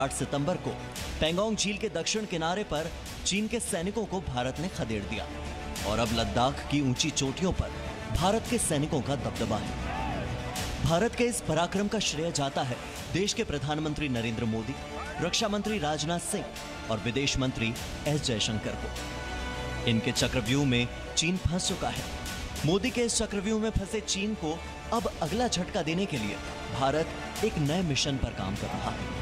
8 सितंबर को पैंगोंग झील के दक्षिण किनारे पर चीन के सैनिकों को भारत ने खदेड़ दिया और अब लद्दाख की ऊंची चोटियों पर भारत के सैनिकों का दबदबा है। भारत के इस पराक्रम का श्रेय जाता है देश के प्रधानमंत्री नरेंद्र मोदी, रक्षा मंत्री राजनाथ सिंह और विदेश मंत्री एस जयशंकर को। इनके चक्रव्यूह में चीन फंस चुका है। मोदी के इस चक्रव्यूह में फंसे चीन को अब अगला झटका देने के लिए भारत एक नए मिशन पर काम कर रहा है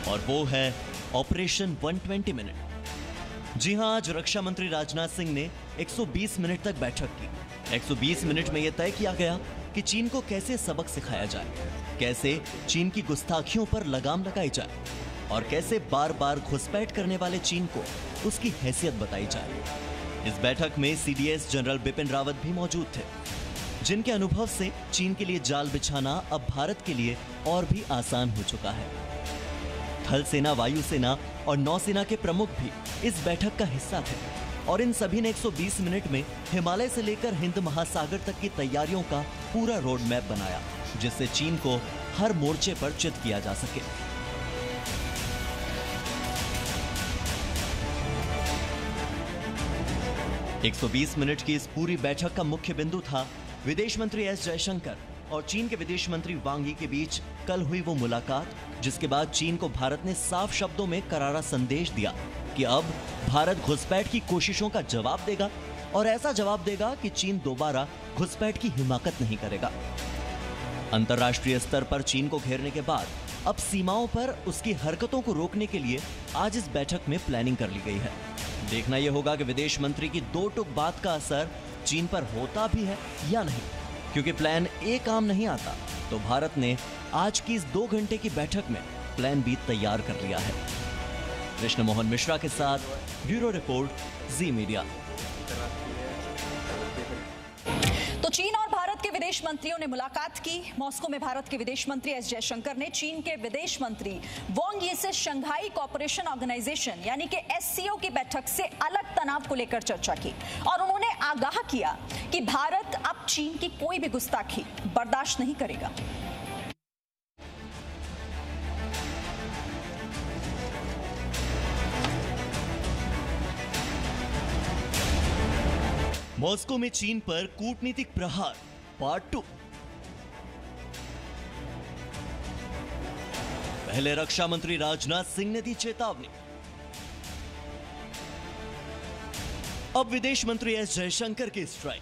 और वो है ऑपरेशन 120 मिनट। जी हां, आज रक्षा मंत्री राजनाथ सिंह ने 120 मिनट तक बैठक की। 120 मिनट में यह तय किया गया कि चीन को कैसे सबक सिखाया जाए, कैसे चीन की गुस्ताखियों पर लगाम लगाई जाए और कैसे बार बार घुसपैठ करने वाले चीन को उसकी हैसियत बताई जाए। इस बैठक में सीडीएस जनरल बिपिन रावत भी मौजूद थे, जिनके अनुभव से चीन के लिए जाल बिछाना अब भारत के लिए और भी आसान हो चुका है। थल सेना, वायुसेना और नौसेना के प्रमुख भी इस बैठक का हिस्सा थे और इन सभी ने 120 मिनट में हिमालय से लेकर हिंद महासागर तक की तैयारियों का पूरा रोड मैप बनाया, जिससे चीन को हर मोर्चे पर चित किया जा सके। एक 120 मिनट की इस पूरी बैठक का मुख्य बिंदु था विदेश मंत्री एस जयशंकर और चीन के विदेश मंत्री वांग यी के बीच कल हुई वो मुलाकात, जिसके बाद चीन को भारत ने साफ शब्दों में करारा संदेश दिया कि अब भारत घुसपैठ की कोशिशों का जवाब देगा और ऐसा जवाब देगा कि चीन दोबारा घुसपैठ की हिमाकत नहीं करेगा। अंतर्राष्ट्रीय स्तर पर चीन को घेरने के बाद अब सीमाओं पर उसकी हरकतों को रोकने के लिए आज इस बैठक में प्लानिंग कर ली गई है। देखना यह होगा कि विदेश मंत्री की दो टूक बात का असर चीन पर होता भी है या नहीं, क्योंकि प्लान ए काम नहीं आता तो भारत ने आज की इस 2 घंटे की बैठक में प्लान बी तैयार कर लिया है। कृष्ण मोहन मिश्रा के साथ ब्यूरो रिपोर्ट, जी मीडिया। तो चीन और भारत के विदेश मंत्रियों ने मुलाकात की। मॉस्को में भारत के विदेश मंत्री एस जयशंकर ने चीन के विदेश मंत्री वांग यी से शंघाई कोऑपरेशन ऑर्गेनाइजेशन यानी कि एससीओ की बैठक से अलग तनाव को लेकर चर्चा की और उन्होंने आगाह किया कि भारत अब चीन की कोई भी गुस्ताखी बर्दाश्त नहीं करेगा। मॉस्को में चीन पर कूटनीतिक प्रहार पार्ट 2। पहले रक्षा मंत्री राजनाथ सिंह ने दी चेतावनी, अब विदेश मंत्री एस जयशंकर की स्ट्राइक।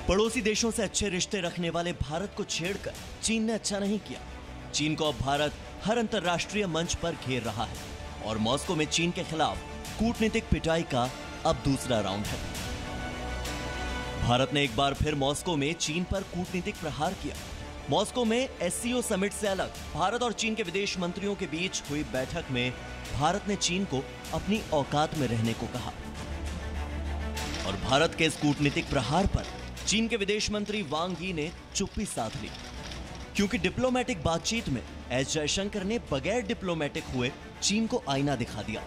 पड़ोसी देशों से अच्छे रिश्ते रखने वाले भारत को छेड़कर चीन ने अच्छा नहीं किया। चीन को अब भारत हर अंतर्राष्ट्रीय मंच पर घेर रहा है और मॉस्को में चीन के खिलाफ कूटनीतिक पिटाई का अब दूसरा राउंड है। भारत ने एक बार फिर मॉस्को में चीन पर कूटनीतिक प्रहार किया। मॉस्को में एससीओ समिट से अलग भारत और चीन के विदेश मंत्रियों के बीच हुई बैठक में भारत ने चीन को अपनी औकात में रहने को कहा और भारत के इस कूटनीतिक प्रहार पर चीन के विदेश मंत्री वांग यी ने चुप्पी साध ली, क्योंकि डिप्लोमेटिक बातचीत में एस जयशंकर ने बगैर डिप्लोमेटिक हुए चीन को आईना दिखा दिया।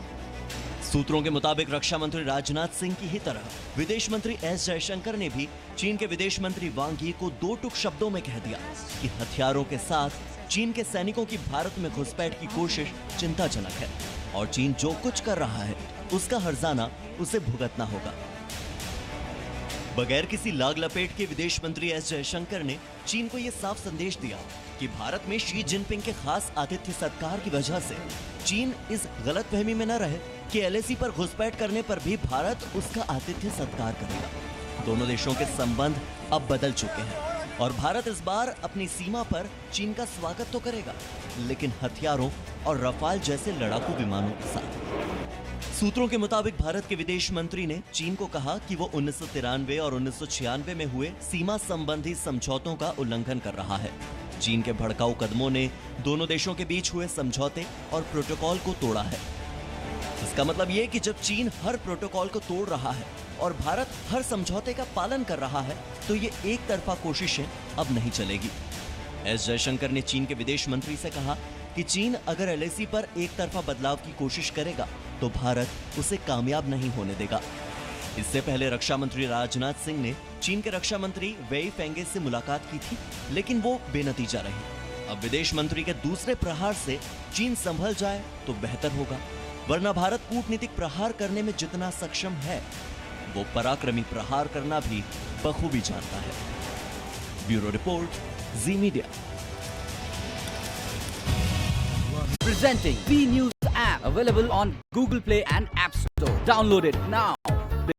सूत्रों के मुताबिक रक्षा मंत्री राजनाथ सिंह की ही तरह विदेश मंत्री एस जयशंकर ने भी चीन के विदेश मंत्री वांग यी को 2 टूक शब्दों में कह दिया कि हथियारों के साथ चीन के सैनिकों की भारत में घुसपैठ की कोशिश चिंताजनक है और चीन जो कुछ कर रहा है उसका हर्जाना उसे भुगतना होगा। बगैर किसी लाग लपेट के विदेश मंत्री एस जयशंकर ने चीन को यह साफ संदेश दिया कि भारत में शी जिनपिंग के खास आतिथ्य सत्कार की वजह से चीन इस गलतफहमी में न रहे कि एलएसी पर घुसपैठ करने पर भी भारत उसका आतिथ्य सत्कार करेगा। दोनों देशों के संबंध अब बदल चुके हैं और भारत इस बार अपनी सीमा पर चीन का स्वागत तो करेगा, लेकिन हथियारों और रफाल जैसे लड़ाकू विमानों के साथ। सूत्रों के मुताबिक भारत के विदेश मंत्री ने चीन को कहा कि वो 1993 और 1996 में हुए सीमा संबंधी समझौतों का उल्लंघन कर रहा है। चीन के भड़काऊ कदमों ने दोनों देशों के बीच हुए समझौते और प्रोटोकॉल को तोड़ा है। इसका मतलब ये कि जब चीन हर प्रोटोकॉल को तोड़ रहा है और भारत हर समझौते का पालन कर रहा है तो ये एक तरफा कोशिशें अब नहीं चलेगी। एस जयशंकर ने चीन के विदेश मंत्री से कहा कि चीन अगर एलएसी पर एक तरफा बदलाव की कोशिश करेगा तो भारत उसे कामयाब नहीं होने देगा। इससे पहले रक्षा मंत्री राजनाथ सिंह ने चीन के रक्षा मंत्री वेई फेंगे से मुलाकात की थी, लेकिन वो बेनतीजा रही। अब विदेश मंत्री के दूसरे प्रहार से चीन संभल जाए तो बेहतर होगा, वरना भारत कूटनीतिक प्रहार करने में जितना सक्षम है, वो पराक्रमी प्रहार करना भी बखूबी जानता है। Bureau report, ji media. Presenting B News app, available on Google Play and App Store. Download it now.